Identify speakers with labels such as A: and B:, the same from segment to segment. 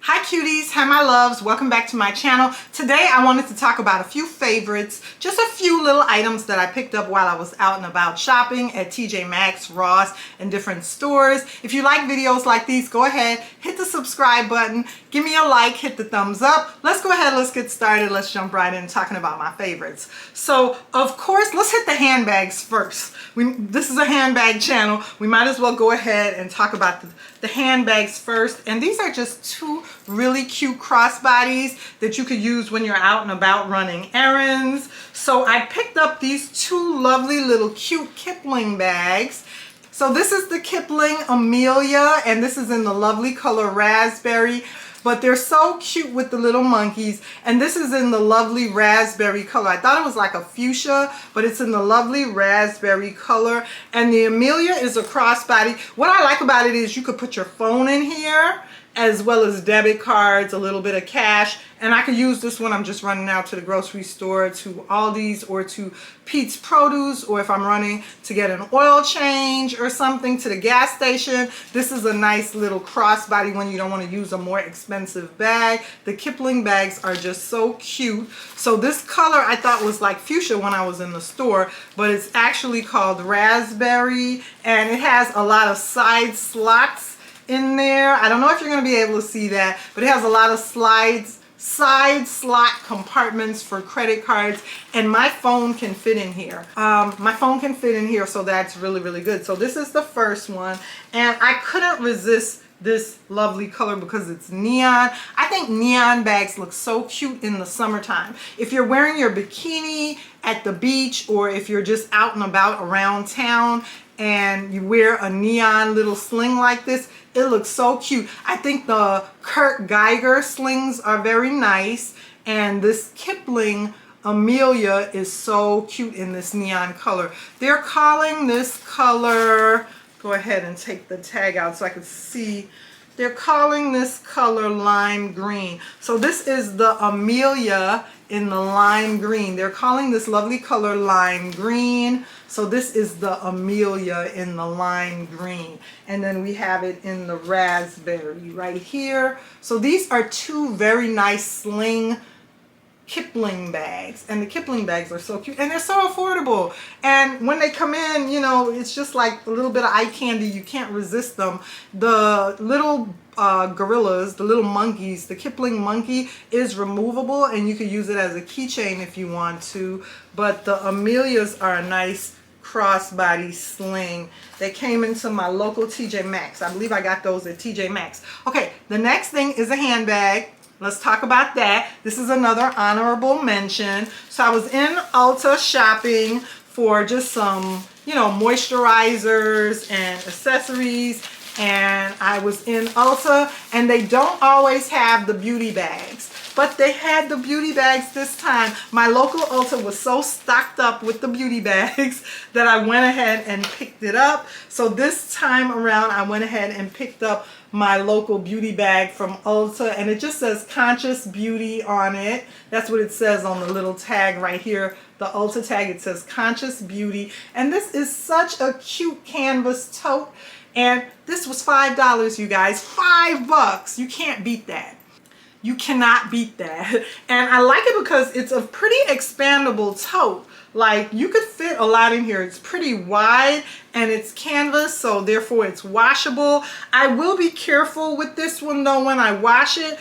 A: Hi cuties, hi my loves, welcome back to my channel. Today I wanted to talk about a few favorites, just a few little items that I picked up while I was out and about shopping at TJ Maxx, Ross, and different stores. If you like videos like these, go ahead, hit the subscribe button, give me a like, hit the thumbs up. Let's go ahead, let's get started. Let's jump right in talking about my favorites. So of course, let's hit the handbags first. This is a handbag channel. We might as well go ahead and talk about the handbags first. And these are just two really cute crossbodies that you could use when you're out and about running errands. So I picked up these two lovely little cute Kipling bags. So this is the Kipling Amelia, and this is in the lovely color raspberry. But they're so cute with the little monkeys, and this is in the lovely raspberry color. I thought it was like a fuchsia, but it's in the lovely raspberry color. And the Amelia is a crossbody. What I like about it is you could put your phone in here, as well as debit cards, a little bit of cash. And I could use this when I'm just running out to the grocery store, to Aldi's, or to Pete's Produce, or if I'm running to get an oil change or something to the gas station. This is a nice little crossbody when you don't want to use a more expensive bag. The Kipling bags are just so cute. So this color I thought was like fuchsia when I was in the store, but it's actually called raspberry, and it has a lot of side slots in there. I don't know if you're going to be able to see that, but it has a lot of side slot compartments for credit cards, and my phone can fit in here. My phone can fit in here, so that's really good. So this is the first one, and I couldn't resist this lovely color because it's neon. I think neon bags look so cute in the summertime. If you're wearing your bikini at the beach, or if you're just out and about around town and you wear a neon little sling like this, it looks so cute. I think the Kurt Geiger slings are very nice, and this Kipling Amelia is so cute in this neon color. They're calling this color, go ahead and take the tag out so I can see. They're calling this color lime green. So this is the Amelia in the lime green. They're calling this lovely color lime green. So this is the Amelia in the lime green. And then we have it in the raspberry right here. So these are two very nice sling Kipling bags, and the Kipling bags are so cute, and they're so affordable. And when they come in, you know, it's just like a little bit of eye candy. You can't resist them. The little gorillas, the little monkeys, the Kipling monkey is removable, and you could use it as a keychain if you want to. But the Amelias are a nice crossbody sling. They came into my local TJ Maxx. I believe I got those at TJ Maxx. Okay, the next thing is a handbag. Let's talk about that. This is another honorable mention. So I was in Ulta shopping for just some, you know, moisturizers and accessories. And I was in Ulta, and they don't always have the beauty bags, but they had the beauty bags this time. My local Ulta was so stocked up with the beauty bags that I went ahead and picked it up. So this time around, I went ahead and picked up my local beauty bag from Ulta, and it just says Conscious Beauty on it. That's what it says on the little tag right here, the Ulta tag. It says Conscious Beauty, and this is such a cute canvas tote, and this was $5, you guys. $5. You can't beat that. You cannot beat that. And I like it because it's a pretty expandable tote. Like, you could fit a lot in here. It's pretty wide, and it's canvas, so therefore it's washable. I will be careful with this one though when I wash it.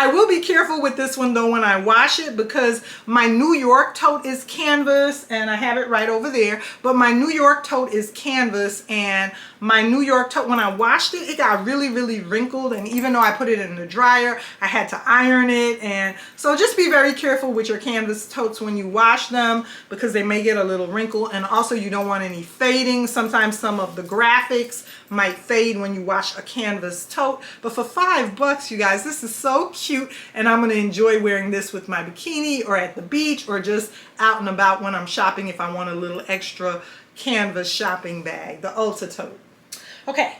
A: I will be careful with this one though when I wash it, because my New York tote is canvas, and I have it right over there, but my New York tote is canvas, and my New York tote, when I washed it, it got really wrinkled, and even though I put it in the dryer, I had to iron it. And so just be very careful with your canvas totes when you wash them, because they may get a little wrinkle, and also you don't want any fading. Sometimes some of the graphics might fade when you wash a canvas tote, but for $5, you guys, this is so cute, and I'm going to enjoy wearing this with my bikini, or at the beach, or just out and about when I'm shopping if I want a little extra canvas shopping bag, the Ulta tote. Okay,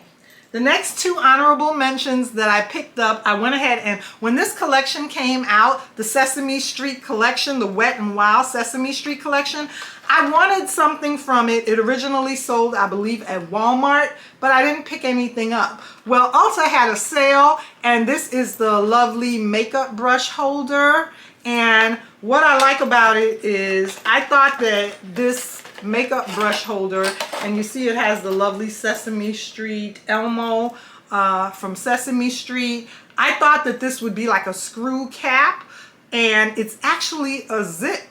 A: the next two honorable mentions that I picked up, I went ahead and when this collection came out, the Sesame Street collection, the Wet n Wild Sesame Street collection, I wanted something from it. It originally sold, I believe, at Walmart, but I didn't pick anything up. Well, Ulta had a sale, and this is the lovely makeup brush holder. And what I like about it is I thought that this makeup brush holder, and you see it has the lovely Sesame Street Elmo from Sesame Street. I thought that this would be like a screw cap, and it's actually a zip.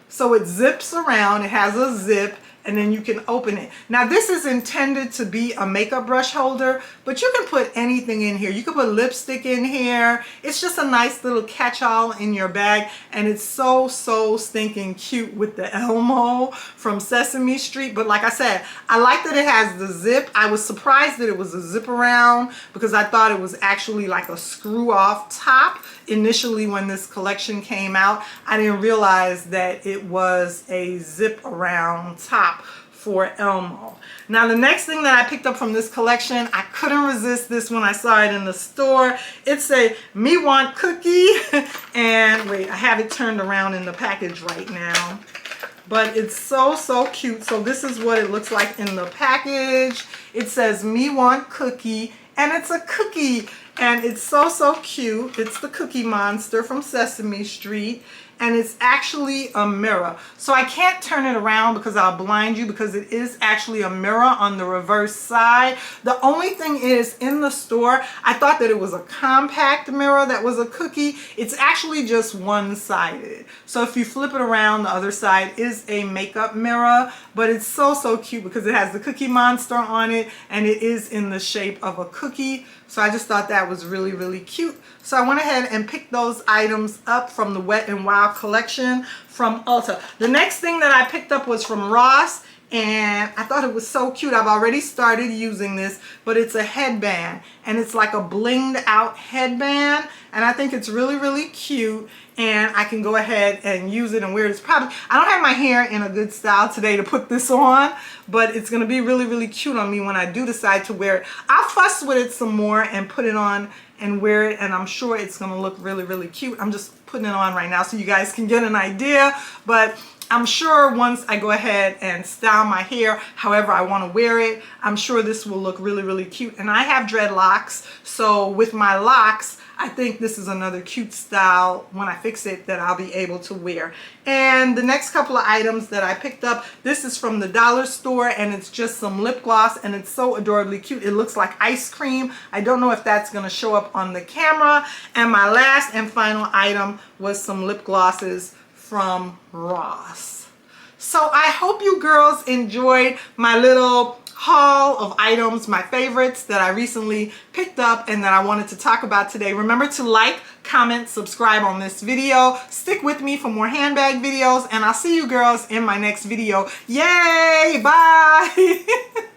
A: So it zips around, it has a zip, and then you can open it. Now this is intended to be a makeup brush holder, but you can put anything in here. You can put lipstick in here. It's just a nice little catch-all in your bag, and it's so stinking cute with the Elmo from Sesame Street. But like I said, I like that it has the zip. I was surprised that it was a zip around because I thought it was actually like a screw off top. Initially when this collection came out, I didn't realize that it was a zip around top for Elmo. Now the next thing that I picked up from this collection, I couldn't resist this when I saw it in the store. It's a Me Want cookie, and wait, I have it turned around in the package right now. But it's so cute. So this is what it looks like in the package. It says Me Want cookie, and it's a cookie, and it's so cute. It's the Cookie Monster from Sesame Street, and it's actually a mirror. So I can't turn it around because I'll blind you, because it is actually a mirror on the reverse side. The only thing is, in the store, I thought that it was a compact mirror that was a cookie. It's actually just one-sided. So if you flip it around, the other side is a makeup mirror, but it's so cute because it has the Cookie Monster on it, and it is in the shape of a cookie. So I just thought that was really cute. So I went ahead and picked those items up from the Wet n Wild collection from Ulta. The next thing that I picked up was from Ross, and I thought it was so cute. I've already started using this, but it's a headband, and it's like a blinged out headband, and I think it's really cute, and I can go ahead and use it and wear it. It's probably, I don't have my hair in a good style today to put this on, but it's gonna be really cute on me when I do decide to wear it. I'll fuss with it some more and put it on and wear it, and I'm sure it's gonna look really cute. I'm just putting it on right now so you guys can get an idea, but I'm sure once I go ahead and style my hair however I want to wear it, I'm sure this will look really cute. And I have dreadlocks, so with my locks, I think this is another cute style when I fix it that I'll be able to wear. And the next couple of items that I picked up, this is from the dollar store, and it's just some lip gloss, and it's so adorably cute. It looks like ice cream. I don't know if that's going to show up on the camera. And my last and final item was some lip glosses from Ross. So I hope you girls enjoyed my little haul of items, my favorites that I recently picked up and that I wanted to talk about today. Remember to like, comment, subscribe on this video. Stick with me for more handbag videos, and I'll see you girls in my next video. Yay! Bye!